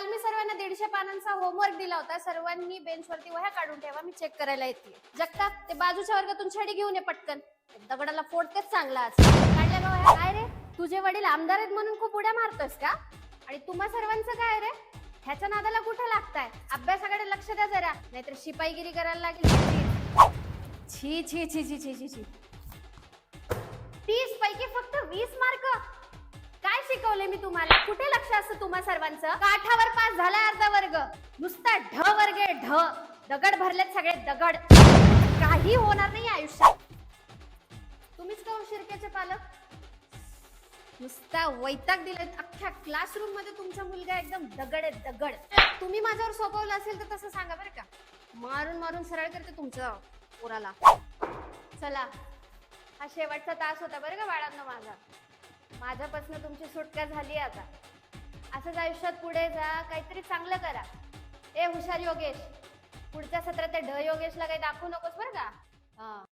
काल मी सर्वांना 150 पानांचा होमवर्क दिला होता. सर्वांनी बेंचवरती वह्या काढून ठेवा, मी चेक करायला येते. जगताप, ते बाजूच्या वर्गातून छडी घेऊन ये पटकन. दगडाला फोडतेच चांगला आज. काढल्या का वह्या? काय रे, तुझे वडील आमदार आहेत म्हणून खूप उड्या मारतोस का? आणि तुम्हा सर्वांचं काय रे? ह्याच्या नादाला कुठं लागताय? अभ्यासाकडे लक्ष द्या जरा, नाहीतर शिपाईगिरी करायला लागेल. छी छी छी छी छी छी छी. 30 पैकी फक्त 20 मार्क. काय शिकवले मी तुम्हाला? कुठे लक्ष असतं तुम्हा सर्वांचं? काठावर पास झालाय अर्धा वर्ग. नुसता ढ वर्ग आहे, ढ. दगड भरलेत सगळे दगड. काही होणार नाही आयुष्यात. तुम्हीच का शिरक्याचे पालक? नुसता वैताग दिलेत. अख्ख्या क्लासरूम मध्ये तुमचा मुलगा एकदम दगड आहे, दगड. तुम्ही माझ्यावर सोपवलं असेल तर तसं सांगा बरं का. मारून मारून सरळ करते तुमच्या पोराला. चला, हा शेवटचा तास होता बरं का बाळांनो माझा. माझ्यापासून तुमची सुटका झाली आता. असंच आयुष्यात पुढे जा, काहीतरी चांगलं करा. ए हुशार योगेश, पुढच्या सत्रात त्या ढ योगेशला काही दाखवू नकोस बरं का.